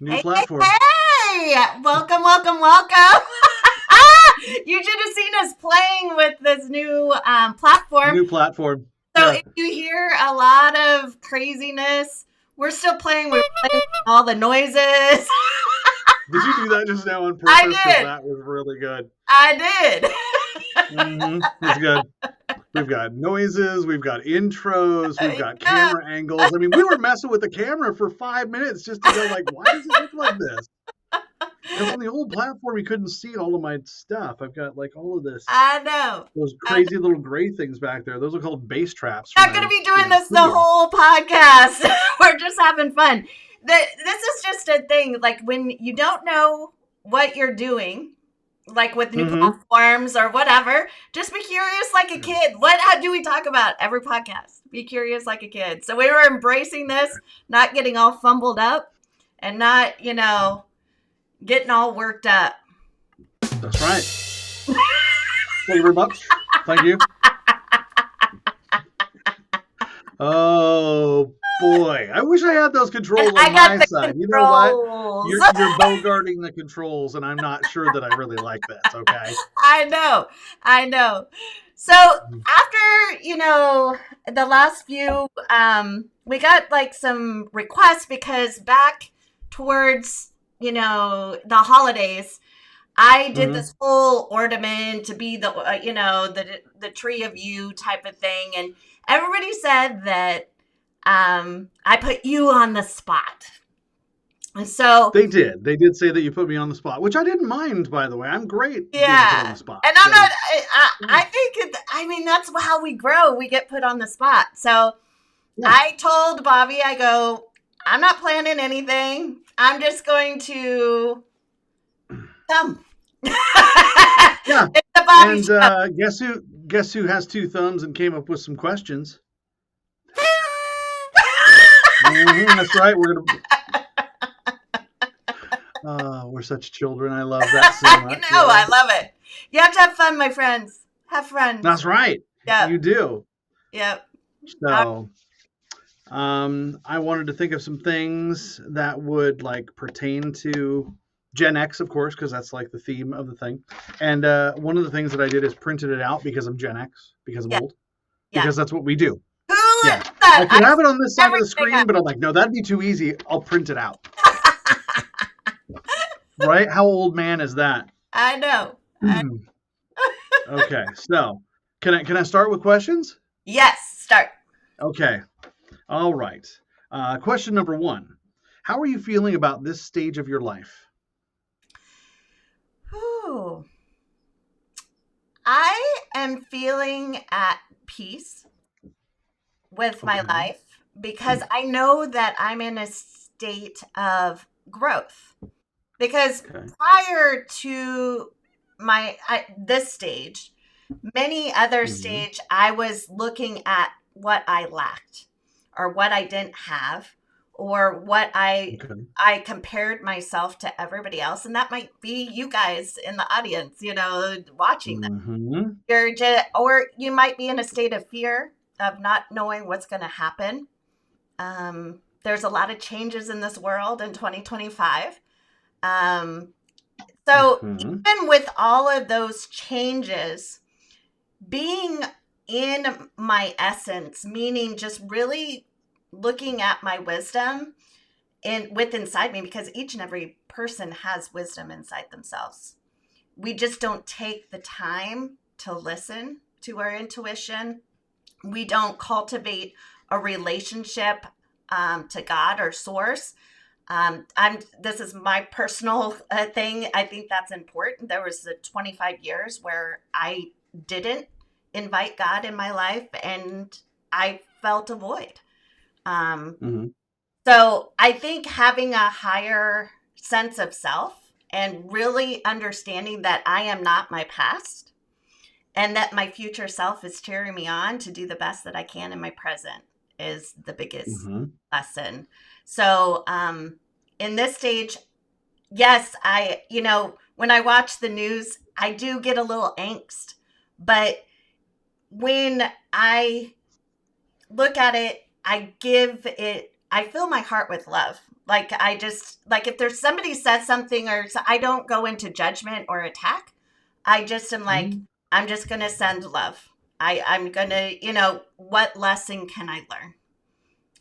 New Hey, hey, platform. hey! Welcome, welcome, welcome. You should have seen us playing with this new platform. New platform. So Yeah. if you hear a lot of craziness, we're still playing. We're playing with all the noises. Did you do that just now on I purpose? Because did. that was really good. I did. That's good. We've got noises, we've got intros, we've got Yeah. camera angles. I mean, we were messing with the camera for 5 minutes just to go like, why does it look like this? Because on the old platform, you couldn't see all of my stuff. I've got like all of this, I know. those I'm crazy little gray things back there. Those are called bass traps for not going to my, be doing this the studio. whole podcast. We're just having fun. This is just a thing. Like when you don't know what you're doing, like with new Mm-hmm. platforms or whatever, just be curious like a kid. How do we talk about every podcast? Be curious like a kid. So we were embracing this, not getting all fumbled up and not, getting all worked up. That's right. Thank you very much. Thank you. Oh boy, I wish I had those And controls I on got my the side. You know what? controls. You're bogarting the controls, and I'm not sure that I really like this. Okay. I know. I know. So after, the last few, we got like some requests because back towards, the holidays, I did Mm-hmm. this whole ornament to be the tree of you type of thing. And everybody said that I put you on the spot. And so, They did. They did say that you put me on the spot, which I didn't mind, by the way. I'm great being put on yeah. the spot. And I'm So not, I think, that's how we grow. We get put on the spot. So yeah, I told Bobby, I go, I'm not planning anything. I'm just going to come. yeah. It's the Bobby And show. guess who has two thumbs and came up with some questions? That's right. We're such children. I love that so I much. know, Yeah. I love it. You have to have fun, my friends. Have fun. That's right. Yep, You do. yep. Uh, So, I wanted to think of some things that would like pertain to Gen X, of course, because that's like the theme of the thing. And one of the things that I did is printed it out because I'm Gen X, because I'm yeah, old, yeah. because that's what we do. Who Yeah. is I that? could have it on this side of the Everything screen, but I'm like, no, that'd be too easy. I'll print it out. Right? How old man is that? I know. Okay, so can I start with questions? Yes, start. Okay. All right. Question number one. How are you feeling about this stage of your life? Whew. I am feeling at peace with my Okay. life because I know that I'm in a state of growth. Because Okay. prior to this stage, many other Hmm. stage, I was looking at what I lacked or what I didn't have or what Okay. I compared myself to everybody else, and that might be you guys in the audience, watching that. Hmm. Or you might be in a state of fear of not knowing what's going to happen. There's a lot of changes in this world in 2025. Um, so Hmm. even with all of those changes, being in my essence, meaning just really looking at my wisdom inside me, because each and every person has wisdom inside themselves. We just don't take the time to listen to our intuition. We don't cultivate a relationship to God or source. This is my personal thing. I think that's important. There was the 25 years where I didn't invite God in my life and I felt a void. Um, Hmm. so I think having a higher sense of self and really understanding that I am not my past and that my future self is cheering me on to do the best that I can in my present is the biggest Hmm. lesson. So, in this stage, yes, when I watch the news, I do get a little angst, but when I look at it, I give it I fill my heart with love. Like I just like if there's somebody says something I don't go into judgment or attack. I just am like, Mhm. I'm just gonna send love. I'm gonna, what lesson can I learn?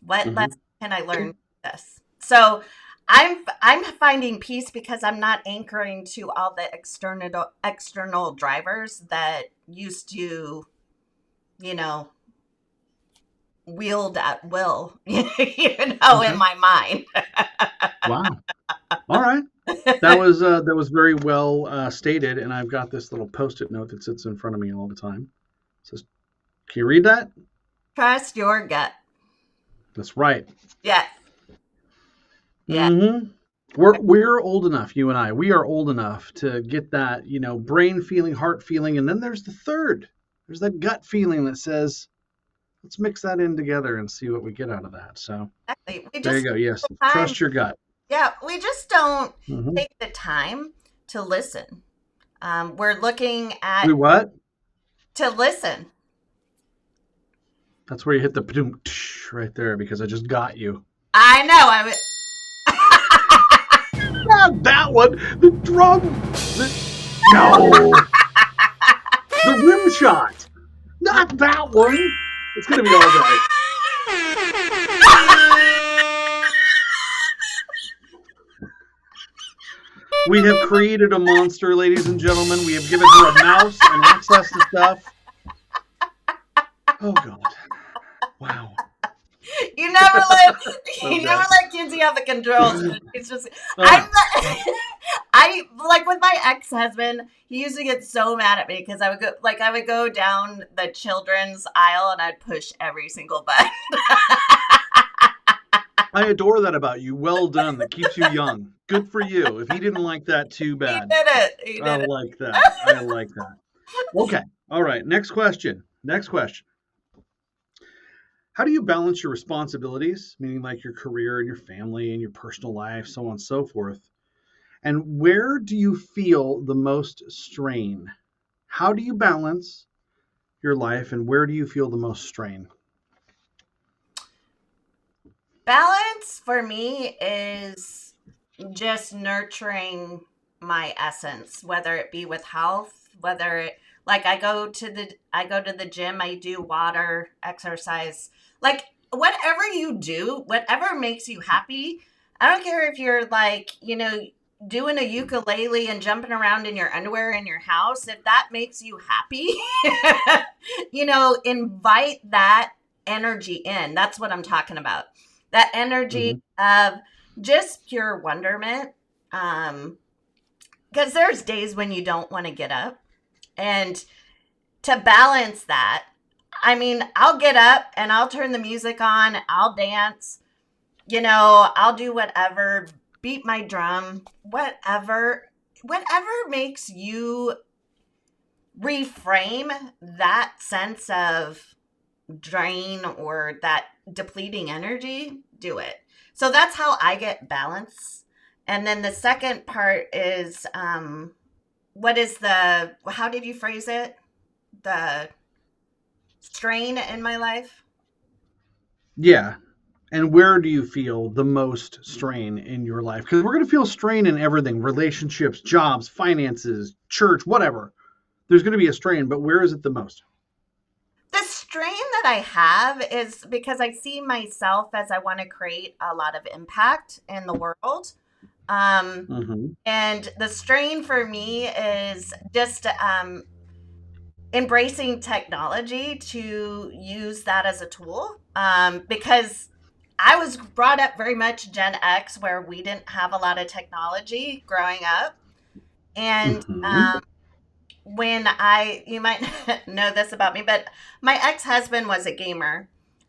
What Mhm. lesson can I learn from this? So I'm finding peace because I'm not anchoring to all the external drivers that used to, you know, wield at will, in Okay. my mind. Wow. All right. That was very well stated, and I've got this little post-it note that sits in front of me all the time. It says, "Can you read that?" Trust your gut. That's right. Yeah. Yeah. Mm-hmm. We're old enough, you and I. We are old enough to get that, brain feeling, heart feeling, and then there's the third. There's that gut feeling that says, let's mix that in together and see what we get out of that. So Exactly. We there you just go. Yes, time. trust your gut. Yeah, we just don't Mm-hmm. take the time to listen. We're looking We at what? to listen. That's where you hit the right there because I just got you. I know. Not that one. The drum. The, no, the rim shot. Not that one. It's gonna be all right. We have created a monster, ladies and gentlemen. We have given her a mouse and access to stuff. Oh God! Wow. you never let So you never good. let Kinsey have the controls. It's just I'm Ah, not, I like with my ex-husband, he used to get so mad at me because I would go down the children's aisle and I'd push every single button. I adore that about you. Well done. That keeps you young. Good for you. If he didn't like that, too He bad. did it. He I did it. like that. I like that. Okay. All right. Next question. Next question. How do you balance your responsibilities, meaning like your career and your family and your personal life, so on and so forth? And where do you feel the most strain? How do you balance your life and where do you feel the most strain? Balance for me is just nurturing my essence, whether it be with health, whether it like I go to the gym, I do water, exercise, like whatever you do, whatever makes you happy. I don't care if you're like, doing a ukulele and jumping around in your underwear in your house. If that makes you happy, invite that energy in. That's what I'm talking about. That energy Hmm. of just pure wonderment. Um, because there's days when you don't want to get up. And to balance that, I mean, I'll get up and I'll turn the music on, I'll dance, I'll do whatever, beat my drum, whatever makes you reframe that sense of drain or that depleting energy, do it. So that's how I get balance. And then the second part is how did you phrase it? The strain in my life? Yeah. And where do you feel the most strain in your life? Because we're going to feel strain in everything: relationships, jobs, finances, church, whatever. There's going to be a strain, but where is it the most? The strain that I have is because I see myself as I want to create a lot of impact in the world. Um, Hmm. and the strain for me is just embracing technology to use that as a tool, because I was brought up very much Gen X, where we didn't have a lot of technology growing up. And Hmm. you might not know this about me, but my ex husband was a gamer.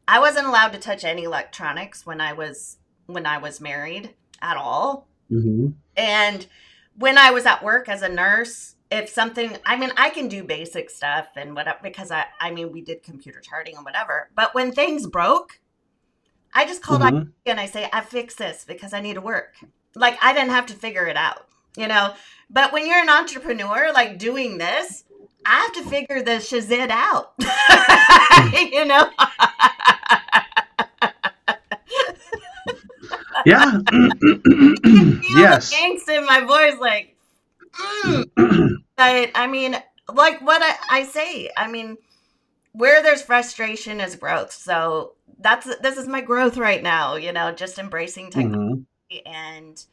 I wasn't allowed to touch any electronics when I was married at all. Hmm. And when I was at work as a nurse, if something, I mean, I can do basic stuff and whatever because I mean, we did computer charting and whatever. But when things broke, I just called IT Hmm. and I say, I fix this because I need to work. Like I didn't have to figure it out, you know. But when you're an entrepreneur, like doing this, I have to figure the shazit out, you know. Yeah. Feel the Yes. angst in my voice, like, but I mean, like what I say, I mean, where there's frustration is growth. So this is my growth right now, just embracing technology Hmm. and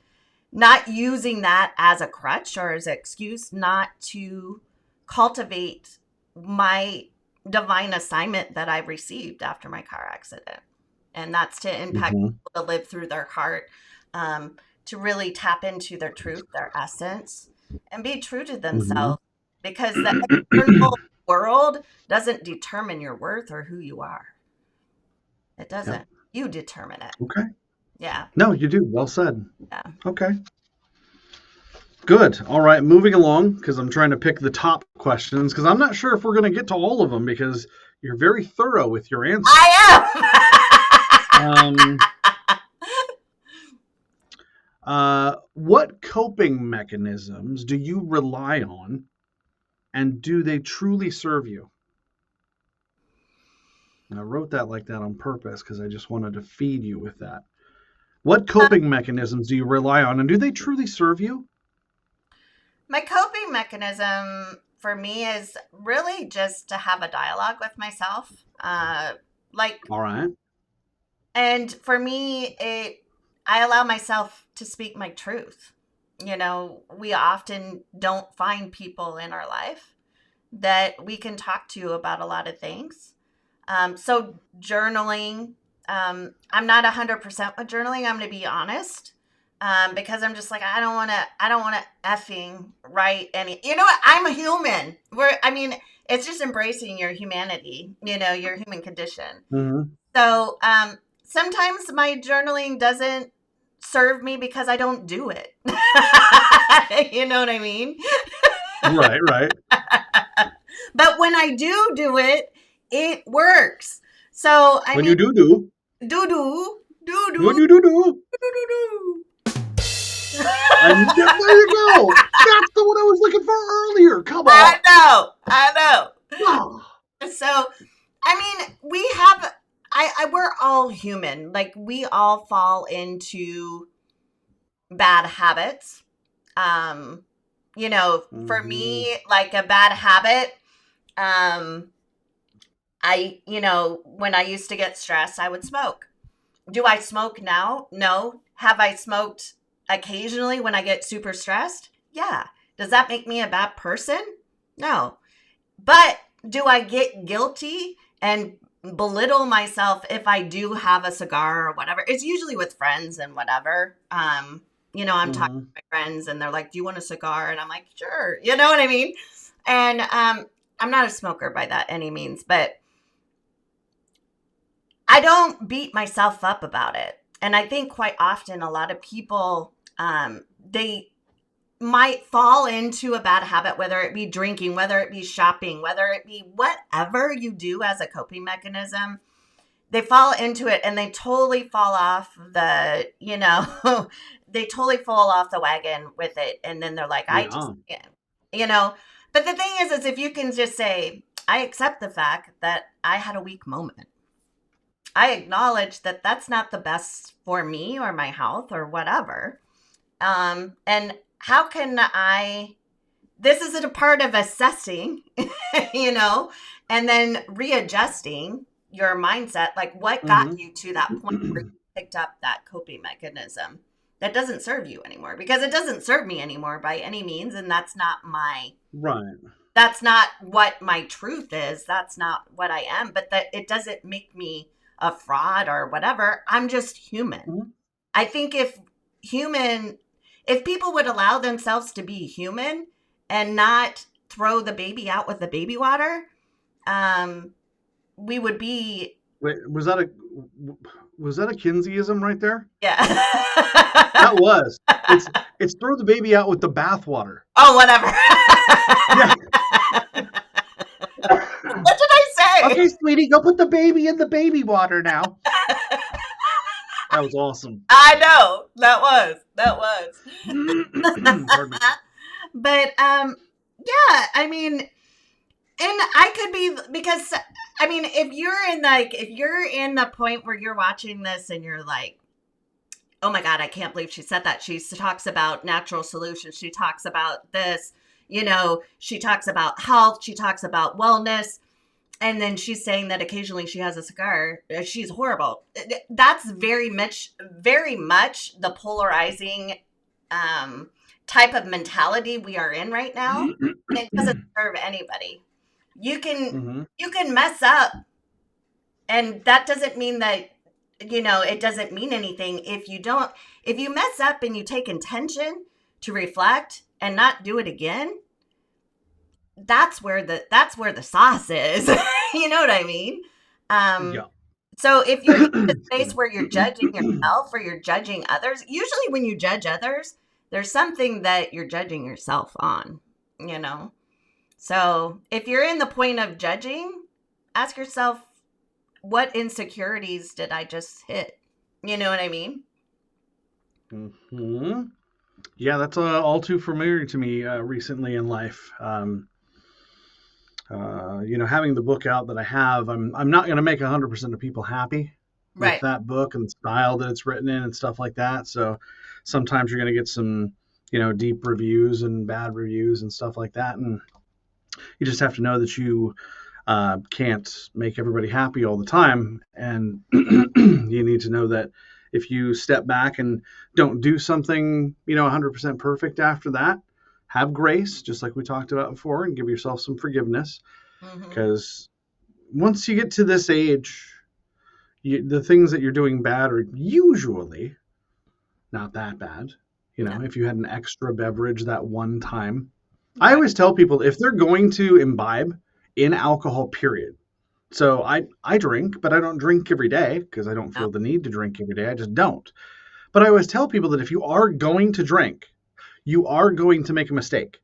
not using that as a crutch or as an excuse not to cultivate my divine assignment that I received after my car accident. And that's to impact Hmm. people to live through their heart, to really tap into their truth, their essence, and be true to Hmm. themselves. Because the external world doesn't determine your worth or who you are. It Yep. doesn't. You determine it. Okay. Yeah. No, you do. Well said. Yeah. Okay. Good. All right. Moving along, because I'm trying to pick the top questions, because I'm not sure if we're going to get to all of them, because you're very thorough with your answers. I Um, am. what coping mechanisms do you rely on, and do they truly serve you? And I wrote that like that on purpose because I just wanted to feed you with that. What coping mechanisms do you rely on, and do they truly serve you? My coping mechanism for me is really just to have a dialogue with myself. Like, All right. and for me, I allow myself to speak my truth. We often don't find people in our life that we can talk to about a lot of things. So journaling, I'm not 100% with journaling. I'm going to be honest. Because I'm just like, I don't want to effing write any, you know what? I'm a human. I mean, it's just embracing your humanity, your human condition. Hmm. So, sometimes my journaling doesn't serve me because I don't do it. You know what I mean? Right, right. But when I do it, it works. So, I When mean, you do, do do do when do you do, do do. and there you go. That's the one I was looking for earlier. Come on. I know. Ah. So, I mean, we have, we're all human. Like, we all fall into bad habits. Um, for Mhm. me, like a bad habit, um, when I used to get stressed, I would smoke. Do I smoke now? No. Have I smoked occasionally when I get super stressed? Yeah. Does that make me a bad person? No. But do I get guilty and belittle myself if I do have a cigar or whatever? It's usually with friends and whatever. I'm talking Mhm. to my friends and they're like, "Do you want a cigar?" And I'm like, "Sure." You know what I mean? And I'm not a smoker by that any means, but I don't beat myself up about it. And I think quite often a lot of people, they might fall into a bad habit, whether it be drinking, whether it be shopping, whether it be whatever you do as a coping mechanism. They fall into it and they totally fall off they totally fall off the wagon with it. And then they're like, I just Yeah. can't, you know. But the thing is if you can just say, I accept the fact that I had a weak moment. I acknowledge that that's not the best for me or my health or whatever. And how can this is a part of assessing, you know, and then readjusting your mindset. Like, what got Mhm. you to that point where you picked up that coping mechanism that doesn't serve you anymore? Because it doesn't serve me anymore by any means. And Right. that's not what my truth is. That's not what I am. But that it doesn't make me a fraud or whatever. I'm just human. Mhm. I think if people would allow themselves to be human and not throw the baby out with the baby water, um, we would be, Wait, was that a Kinseyism right there? That yeah. was. It's it's throw the baby out with the bathwater. Oh, whatever. Yeah. What did I Okay, say? sweetie, go put the baby in the baby water now. That was awesome. I know that was. Pardon me. But yeah, I mean, and I could be, because I mean, if you're in the point where you're watching this and you're like, oh my God, I can't believe she said that. She talks about natural solutions. She talks about this, she talks about health. She talks about wellness. And then she's saying that occasionally she has a cigar. She's horrible. That's very much the polarizing type of mentality we are in right now. And it doesn't serve anybody. You can mess up, and that doesn't mean that, it doesn't mean anything if you mess up and you take intention to reflect and not do it again. That's where the sauce is. You know what I mean? Yeah. So if you're in a space where you're judging yourself or you're judging others, usually when you judge others, there's something that you're judging yourself on, So if you're in the point of judging, ask yourself, what insecurities did I just hit? You know what I mean? Mm-hmm. Yeah, that's all too familiar to me recently in life. Having the book out that I have, I'm not going to make 100% of people happy with Right. that book and the style that it's written in and stuff like that. So sometimes you're going to get some, deep reviews and bad reviews and stuff like that. And you just have to know that you can't make everybody happy all the time. And you need to know that if you step back and don't do something, 100% perfect after that, have grace, just like we talked about before, and give yourself some forgiveness. Because once you get to this age, the things that you're doing bad are usually not that bad. If you had an extra beverage that one time. Right. I always tell people if they're going to imbibe in alcohol, period. So I drink, but I don't drink every day because I don't feel the need to drink every day. I just don't. But I always tell people that if you are going to drink, you are going to make a mistake.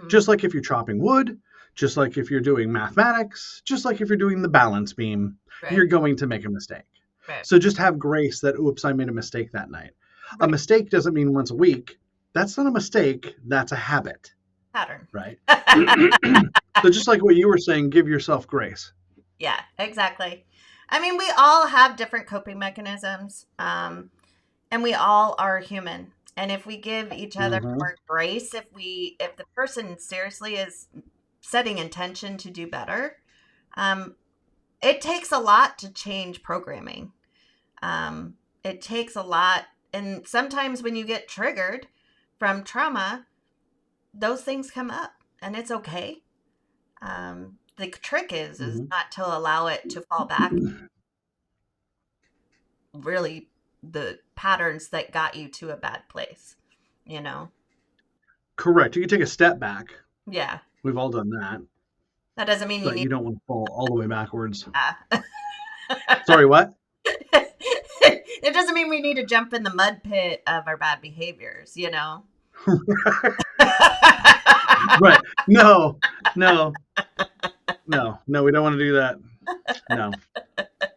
Just like if you're chopping wood, just like if you're doing mathematics, just like if you're doing the balance beam, you're going to make a mistake. Right. So just have grace that, oops, I made a mistake that night. Right. A mistake doesn't mean once a week. That's not a mistake. That's a habit. Pattern. Right. So just like what you were saying, give yourself grace. Yeah, exactly. I mean, we all have different coping mechanisms, and we all are human. And if we give each other more grace, if the person seriously is setting intention to do better, it takes a lot to change programming. It takes a lot. And sometimes when you get triggered from trauma, those things come up, and it's okay. The trick is not to allow it to fall back. Really, the patterns that got you to a bad place, Correct. You can take a step back. Yeah. We've all done that. That doesn't mean you don't want to fall all the way backwards. Yeah. Sorry, what? It doesn't mean we need to jump in the mud pit of our bad behaviors, Right. No, we don't want to do that. No.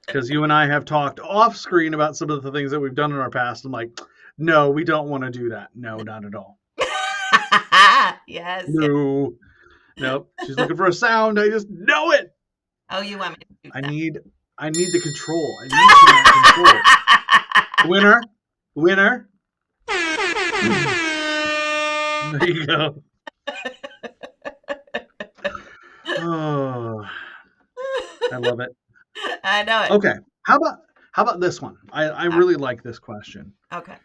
Because you and I have talked off screen about some of the things that we've done in our past. I'm like, no, we don't want to do that. No, not at all. Yes. No. Nope. She's looking for a sound. I just know it. Oh, you want me to do that? I need the control. I need some control. Winner. There you go. Oh, I love it. I know it. Okay. How about this one? I really like this question. Okay.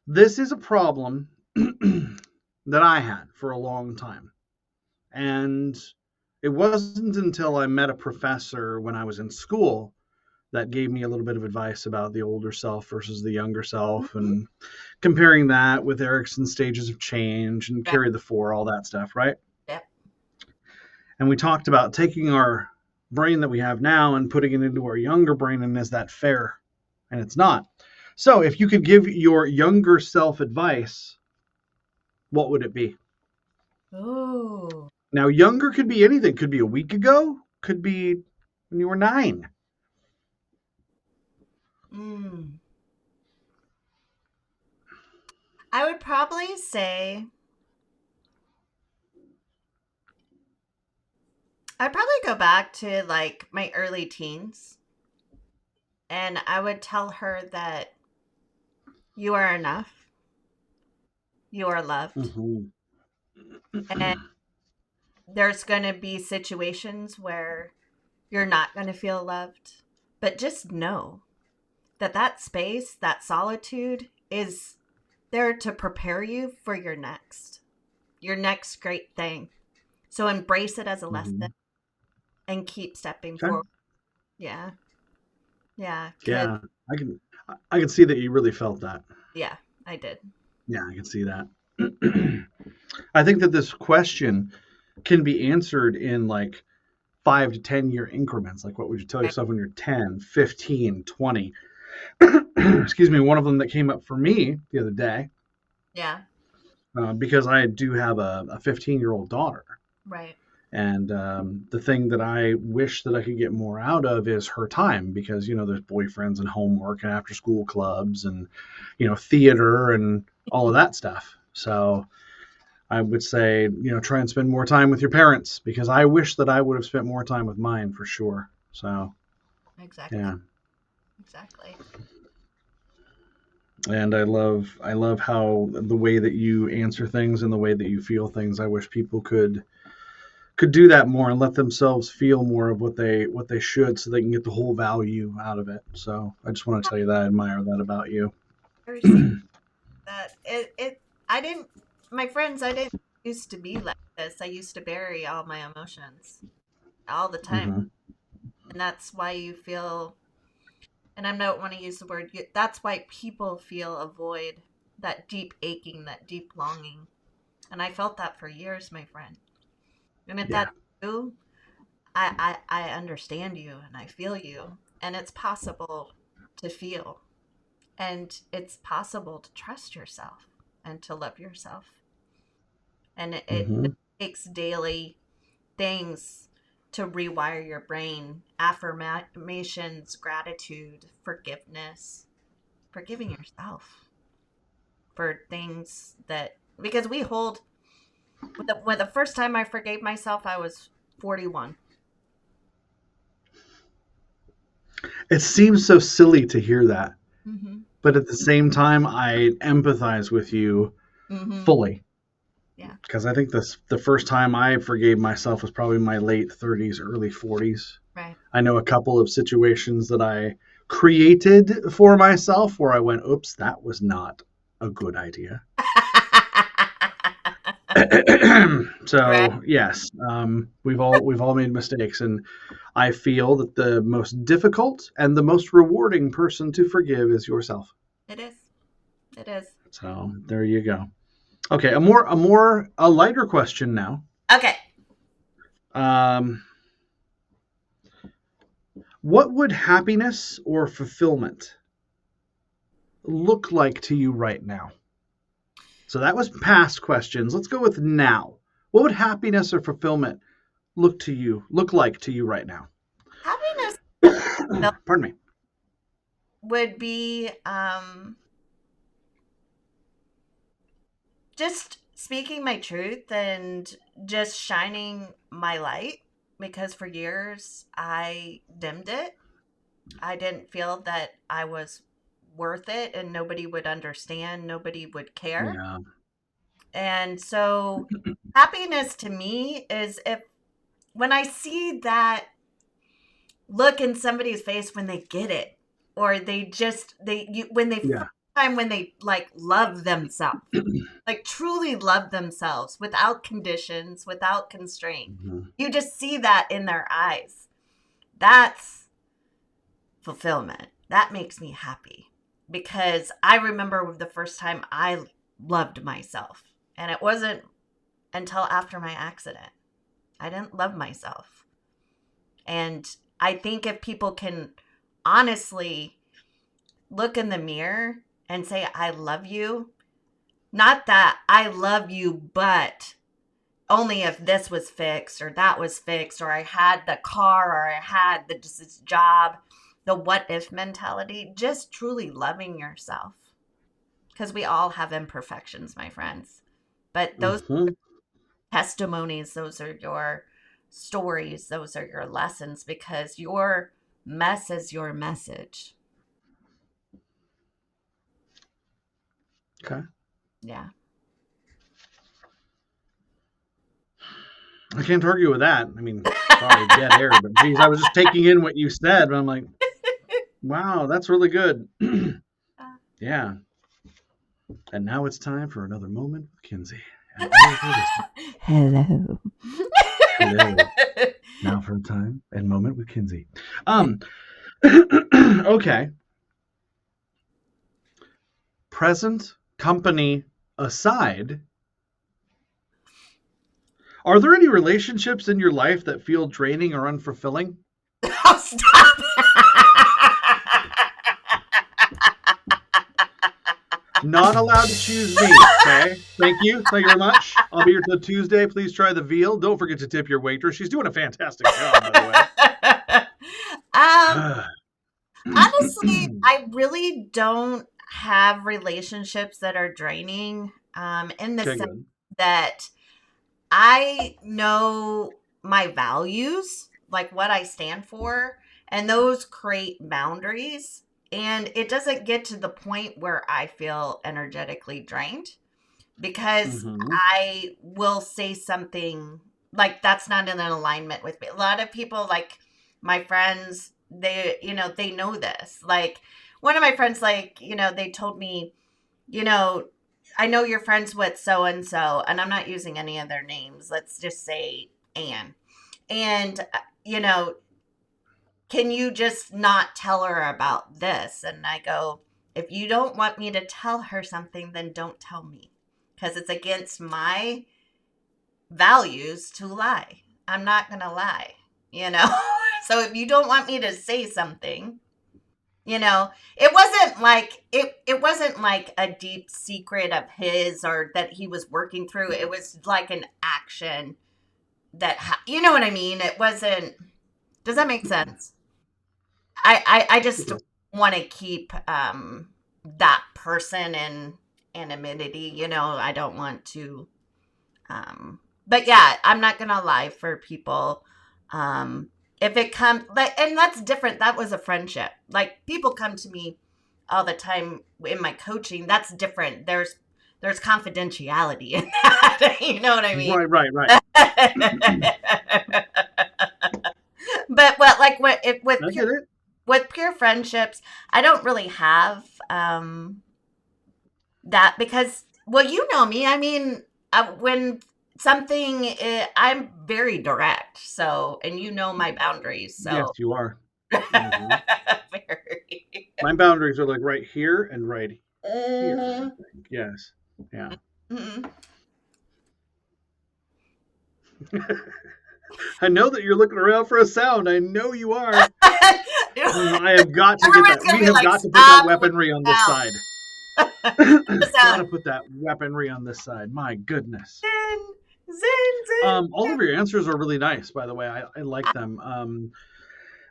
This is a problem that I had for a long time. And it wasn't until I met a professor when I was in school that gave me a little bit of advice about the older self versus the younger self and comparing that with Erickson's stages of change and carry the 4, all that stuff, right? Yep. And we talked about taking our brain that we have now and putting it into our younger brain, and is that fair? And it's not. So if you could give your younger self advice, what would it be? Oh. Now, younger could be anything. Could be a week ago. Could be when you were 9. I would probably say I'd probably go back to like my early teens, and I would tell her that You are enough. You are loved. Hmm. And there's going to be situations where you're not going to feel loved. But just know that that space, that solitude is there to prepare you for your next great thing. So embrace it as a lesson Hmm. and keep stepping Okay. forward. Yeah. Yeah. Cause Yeah, I can I can see that you really felt that. yeah, I did. Yeah, I can see that. I think that this question can be answered in like 5 to 10 year increments. Like, what would you tell Right. yourself when you're 10, 15, 20? Excuse me. One of them that came up for me the other day, Yeah. because I do have a 15-year-old daughter. Right. And the thing that I wish that I could get more out of is her time because, there's boyfriends and homework and after school clubs and, theater and all of that stuff. So I would say, try and spend more time with your parents because I wish that I would have spent more time with mine for sure. So, Exactly. yeah. Exactly. And I love how the way that you answer things and the way that you feel things. I wish people could do that more and let themselves feel more of what they should so they can get the whole value out of it. So I just want to tell you that I admire that about you. I received that. I didn't, my friends, I didn't used to be like this. I used to bury all my emotions all the time. Hmm. And that's why you feel, and I don't want to use the word, that's why people feel a void, that deep aching, that deep longing. And I felt that for years, my friend. And if Yeah. that's you, I understand you and I feel you. And it's possible to feel. And it's possible to trust yourself and to love yourself. And it Hmm. takes daily things to rewire your brain, affirmations, gratitude, forgiveness, forgiving yourself for things that, because we hold, when the first time I forgave myself, I was 41. It seems so silly to hear that, Mm-hmm. but at the same time, I empathize with you Mm-hmm. fully Yeah. because I think the first time I forgave myself was probably my late 30s, early 40s. Right. I know a couple of situations that I created for myself where I went, oops, that was not a good idea. Right. So yes, we've all made mistakes, and I feel that the most difficult and the most rewarding person to forgive is yourself. It is. It is. So there you go. Okay, a lighter question now. Okay. Um, what would happiness or fulfillment look like to you right now? So that was past questions. Let's go with now. What would happiness or fulfillment look like to you right now? Happiness or fulfillment Pardon me. would be just speaking my truth and just shining my light, because for years I dimmed it. I didn't feel that I was worth it and nobody would understand, nobody would care. Yeah. And so happiness to me is if, when I see that look in somebody's face when they get it, or they just when they first Yeah. time when they like love themselves, like truly love themselves without conditions, without constraint. Mhm. You just see that in their eyes. That's fulfillment. That makes me happy, because I remember the first time I loved myself, and it wasn't until after my accident. I didn't love myself. And I think if people can honestly look in the mirror and say, I love you, not that I love you, but only if this was fixed or that was fixed, or I had the car, or I had this job, the what if mentality, just truly loving yourself. Because we all have imperfections, my friends. But those Mhm. testimonies, those are your stories, those are your lessons, because your mess is your message. Okay. Yeah. I can't argue with that. I mean, sorry, dead air, but geez, I was just taking in what you said, but I'm like, wow, that's really good. Yeah. And now it's time for another moment with Kinsey. And all of her Hello. Hello. Now for a time and moment with Kinsey. Okay. Present company aside, are there any relationships in your life that feel draining or unfulfilling? Oh, stop. Not allowed to choose me. Okay. Thank you. Thank you very much. I'll be here till Tuesday. Please try the veal. Don't forget to tip your waitress. She's doing a fantastic job, by the way. Honestly, I really don't have relationships that are draining, in the Okay, sense good. that I know my values, like what I stand for, and those create boundaries. And it doesn't get to the point where I feel energetically drained because Mm-hmm. I will say something like that's not in alignment with me. A lot of people, like my friends, they know this. Like one of my friends, they told me, you know, I know you're friends with so and so, and I'm not using any of their names. Let's just say Anne. And, can you just not tell her about this? And I go, if you don't want me to tell her something, then don't tell me because it's against my values to lie. I'm not going to lie, you know? So if you don't want me to say something, it wasn't like a deep secret of his or that he was working through. It was like an action that you know what I mean? It wasn't. Does that make sense? I just Yes. want to keep that person in anonymity. I don't want to. But yeah, I'm not gonna lie for people. If it comes, like, and that's different. That was a friendship. Like people come to me all the time in my coaching. That's different. There's confidentiality in that. You know what I mean? Right. But what like what if I get it. with pure friendships, I don't really have that because, well, you know me. I mean, when something, I'm very direct. So, and you know my boundaries. Yes, So, you are. Mm-hmm. very. My boundaries are like right here and right here. I Mhm. think. Yes. Yeah. Mhm. I know that you're looking around for a sound. I know you are. I have got to get that. Everyone's gonna We be have like, got to put that "Stop with weaponry on the this sound." side. The Got to sound. put that weaponry on this side. My goodness. Zin, zin, zin. All of your answers are really nice, by the way. I like them.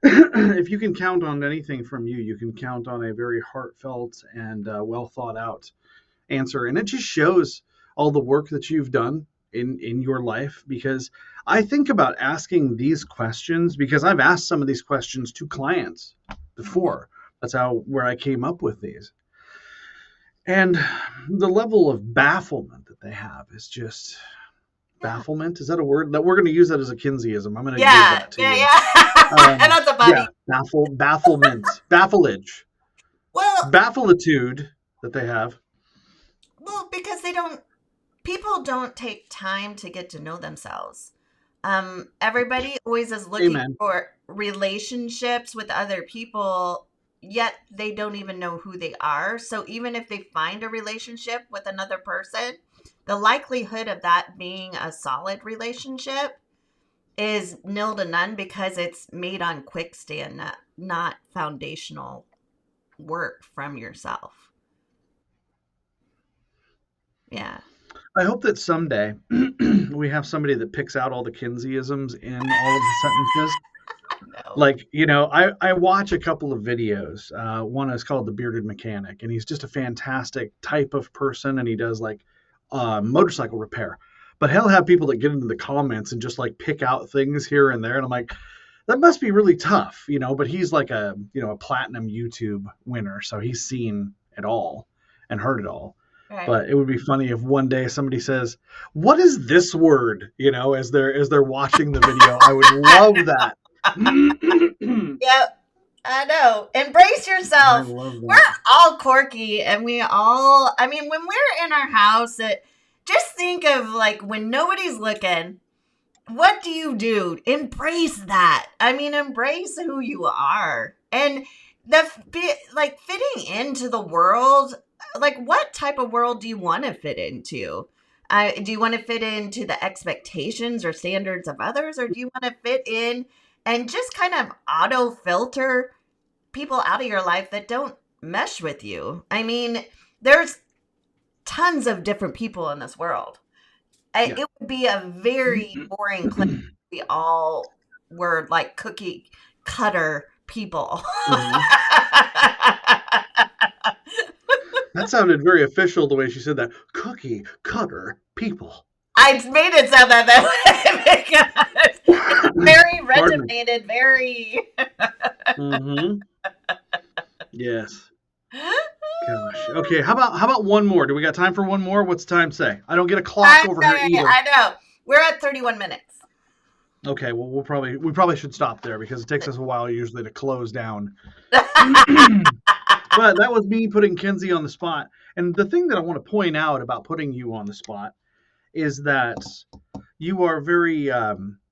If you can count on anything from you, you can count on a very heartfelt and well thought out answer. And it just shows all the work that you've done in your life, because I think about asking these questions because I've asked some of these questions to clients before. That's where I came up with these. And the level of bafflement that they have is just Yeah. bafflement. Is that a word? That we're going to use that as a Kinseyism. I'm going to give Yeah, that to yeah, you. yeah. That's a Yeah, buddy. bafflement, baffleage, Well, baffletude that they have. because people don't take time to get to know themselves. Everybody always is looking Amen. for relationships with other people, yet they don't even know who they are. So even if they find a relationship with another person, the likelihood of that being a solid relationship is nil to none because it's made on quickstand, not foundational work from yourself. Yeah. I hope that someday we have somebody that picks out all the Kinseyisms in all of the sentences. No. Like, I watch a couple of videos. One is called The Bearded Mechanic, and he's just a fantastic type of person, and he does like motorcycle repair. But he'll have people that get into the comments and just like pick out things here and there, and I'm like, that must be really tough, But he's like a platinum YouTube winner, so he's seen it all and heard it all. Right. But it would be funny if one day somebody says, "What is this word?" As they're watching the video. I would love that. Yep. I know. Embrace I yourself. love We're that. all quirky and I mean, when we're in our house, just think of like when nobody's looking, what do you do? Embrace that. I mean, embrace who you are. And like fitting into the world, like what type of world do you want to fit into? Do you want to fit into the expectations or standards of others, or do you want to fit in and just kind of auto filter people out of your life that don't mesh with you? I mean, there's tons of different people in this world. Yeah. It would be a very boring place if we all were like cookie cutter people. Mhm. That sounded very official the way she said that. Cookie cutter people. I made it sound that way because it's very Pardon me. regimented, very. Mm-hmm. Yes. Gosh. Okay. How about one more? Do we got time for one more? What's time say? I don't get a clock over here either. I know. We're at 31 minutes. Okay. Well, we probably should stop there because it takes us a while usually to close down. But that was me putting Kinsey on the spot. And the thing that I want to point out about putting you on the spot is that you are very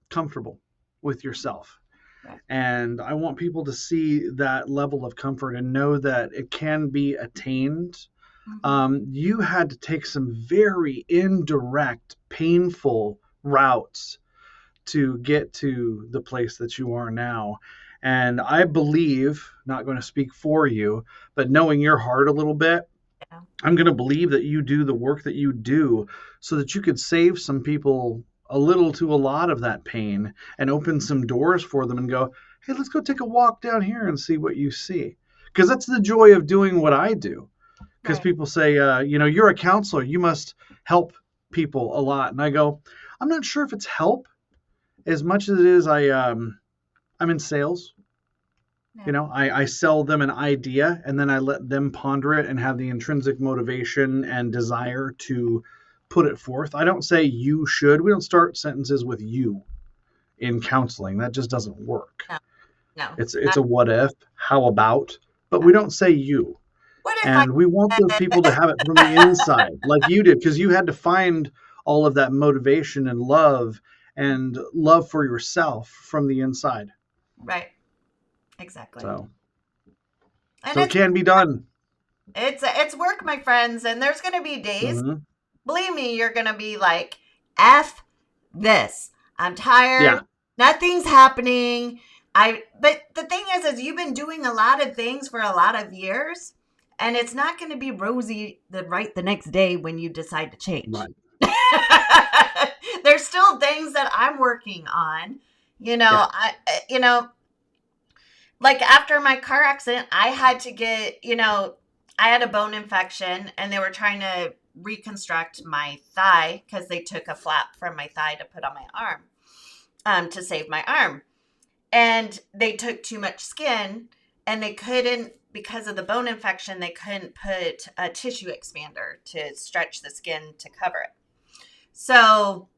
comfortable with yourself. Right. And I want people to see that level of comfort and know that it can be attained. You had to take some very indirect, painful routes to get to the place that you are now. And I believe, not going to speak for you, but knowing your heart a little bit, Yeah. I'm going to believe that you do the work that you do so that you could save some people a little to a lot of that pain and open some doors for them and go, hey, let's go take a walk down here and see what you see. Because that's the joy of doing what I do. Because Right. people say, you're a counselor, you must help people a lot. And I go, I'm not sure if it's help as much as it is I'm in sales. Yeah. I sell them an idea and then I let them ponder it and have the intrinsic motivation and desire to put it forth. I don't say you should. We don't start sentences with you in counseling. That just doesn't work. No. No. It's a what if, how about, but we don't say you. What if I And we want those people to have it from the inside, like you did, because you had to find all of that motivation and love for yourself from the inside. Right. Exactly. So And it can be done. it's work, my friends, and there's going to be days, Mm-hmm. believe me, you're going to be like, F this. I'm tired. Yeah. Nothing's happening. But the thing is you've been doing a lot of things for a lot of years, and it's not going to be rosy the next day when you decide to change. Right. There's still things that I'm working on. Like after my car accident, I had to get, I had a bone infection and they were trying to reconstruct my thigh because they took a flap from my thigh to put on my arm, to save my arm. And they took too much skin and they couldn't, because of the bone infection, they couldn't put a tissue expander to stretch the skin to cover it. So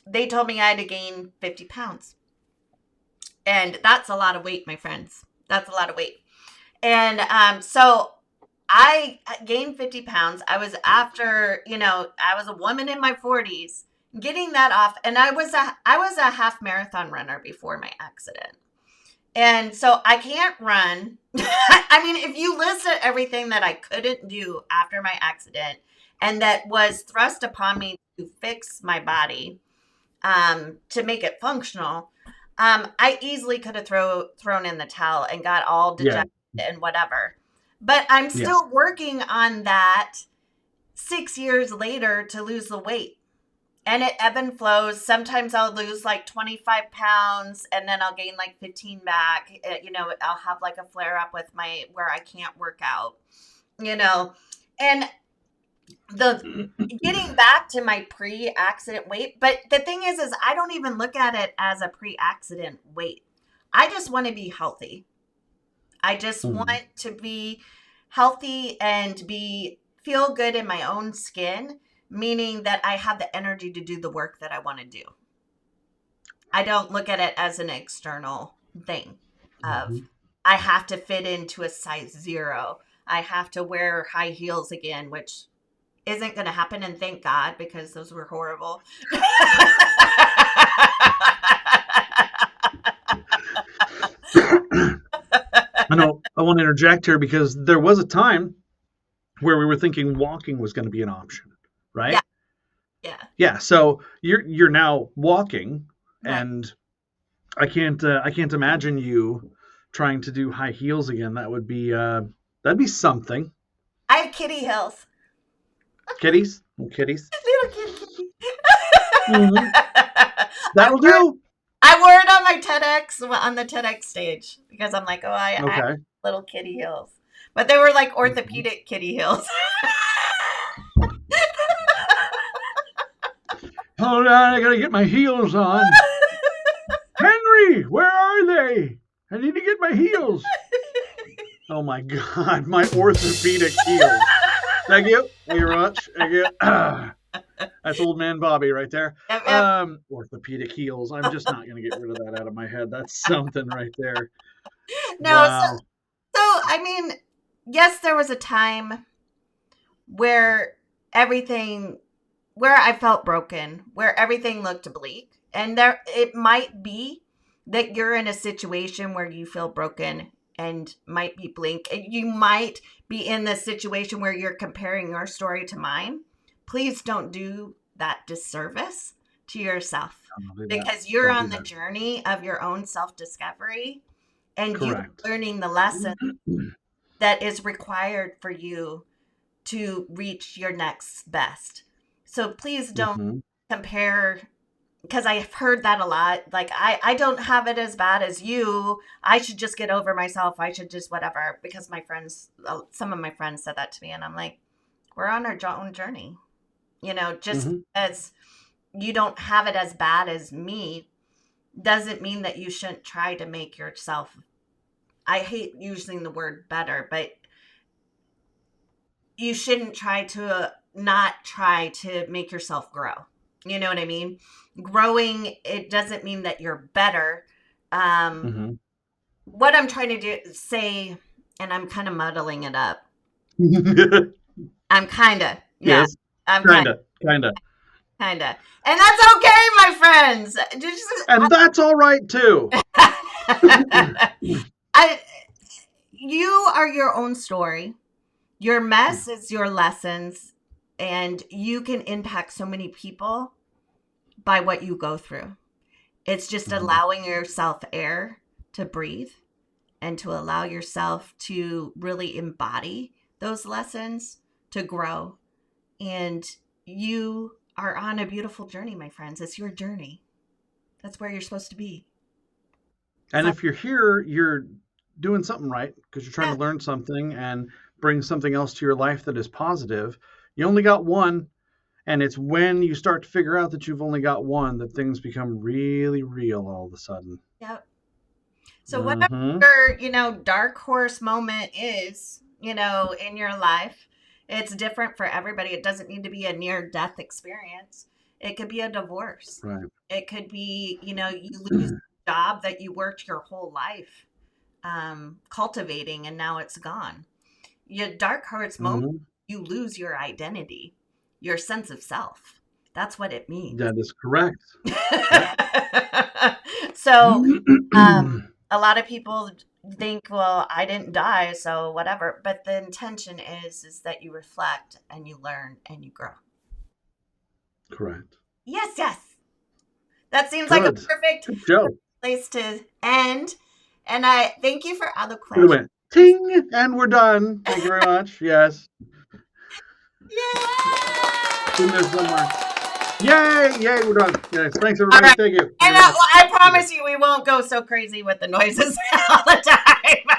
they told me I had to gain 50 pounds. And that's a lot of weight, my friends. That's a lot of weight. And so I gained 50 pounds. I was I was a woman in my 40s, getting that off. And I was a half marathon runner before my accident. And so I can't run. I mean, if you list everything that I couldn't do after my accident and that was thrust upon me to fix my body, to make it functional, I easily could have thrown in the towel and got all dejected and whatever. But I'm still working on that 6 years later to lose the weight. And it ebb and flows. Sometimes I'll lose like 25 pounds and then I'll gain like 15 back. I'll have like a flare up with where I can't work out, and the getting back to my pre-accident weight. But the thing is I don't even look at it as a pre-accident weight. I just want to be healthy. I just want to be healthy and be feel good in my own skin, meaning that I have the energy to do the work that I want to do. I don't look at it as an external thing of I have to fit into a size 0. I have to wear high heels again, which isn't going to happen. And thank God, because those were horrible. I know I want to interject here because there was a time where we were thinking walking was going to be an option, right? Yeah. So you're now walking, Right. and I can't imagine you trying to do high heels again. That'd be something. I have kitty heels. Kitties, kitties. Little kitty. Mm-hmm. That'll do. I wore it on my TEDx, on the TEDx stage, because I'm like, I have little kitty heels. But they were like orthopedic kitty heels. Hold on, I gotta get my heels on. Henry, where are they? I need to get my heels. Oh my God, my orthopedic heels. Thank you very much. Thank you. That's old man Bobby right there. Yep. Orthopedic heels. I'm just not going to get rid of that out of my head. That's something right there. No, wow. So I mean, yes, there was a time where I felt broken, where everything looked bleak. And it might be that you're in a situation where you feel broken and might be bleak. You might be in this situation where you're comparing your story to mine. Please don't do that disservice to yourself, because you're on the journey of your own self-discovery, and you're learning the lesson that is required for you to reach your next best. So please don't compare, because I've heard that a lot. Like, I don't have it as bad as you. I should just get over myself. I should just whatever, because some of my friends said that to me, and I'm like, we're on our own journey. Just as you don't have it as bad as me doesn't mean that you shouldn't try to make yourself, I hate using the word better, but you shouldn't not try to make yourself grow. You know what I mean? Growing, it doesn't mean that you're better. What I'm trying to say, and I'm kind of muddling it up. I'm kind of. Yeah. Yes. I'm kind of. And that's okay, my friends. That's all right, too. You are your own story. Your mess is your lessons. And you can impact so many people by what you go through. It's just allowing yourself air to breathe and to allow yourself to really embody those lessons, to grow. And you are on a beautiful journey, my friends. It's your journey. That's where you're supposed to be. And if you're here, you're doing something right, because you're trying to learn something and bring something else to your life that is positive. You only got one, and it's when you start to figure out that you've only got one that things become really real all of a sudden. Yep. So whatever your, dark horse moment is, in your life, it's different for everybody. It doesn't need to be a near-death experience. It could be a divorce. Right. It could be, you lose a job that you worked your whole life cultivating, and now it's gone. Your dark horse moment, you lose your identity, your sense of self. That's what it means. That is correct. So a lot of people think, well, I didn't die, so whatever. But the intention is that you reflect and you learn and you grow. Correct. Yes. That seems like a perfect place to end. And I thank you for all the questions. We went ting, and we're done. Thank you very much. Yes. Yay! In there somewhere. Yay, we're done. Yes, thanks everybody. Right. Thank you. And I promise you we won't go so crazy with the noises all the time.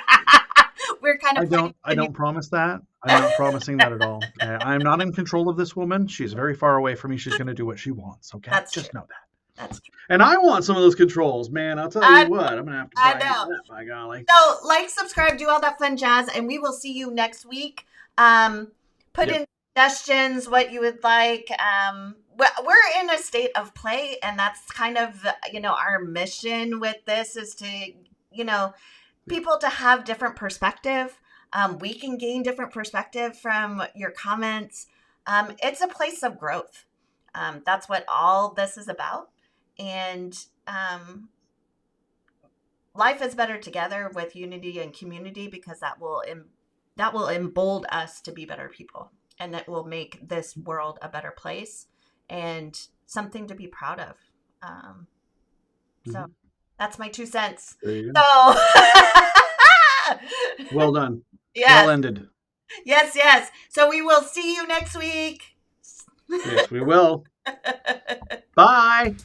We're kind of I don't promise that. I'm not promising that at all. Okay? I'm not in control of this woman. She's very far away from me. She's going to do what she wants. Okay. That's just true. Know that. That's true. And I want some of those controls, man. I'll tell you what. I'm going to have to buy that, by golly. So, subscribe, do all that fun jazz, and we will see you next week. Put in suggestions, what you would like. We're in a state of play, and that's kind of, our mission with this is to, people to have different perspective. We can gain different perspective from your comments. It's a place of growth. That's what all this is about. And life is better together with unity and community, because that will embolden us to be better people, and that will make this world a better place and something to be proud of. So that's my 2 cents. There you go. So well done. Yes. Well ended. Yes. So we will see you next week. Yes, we will. Bye.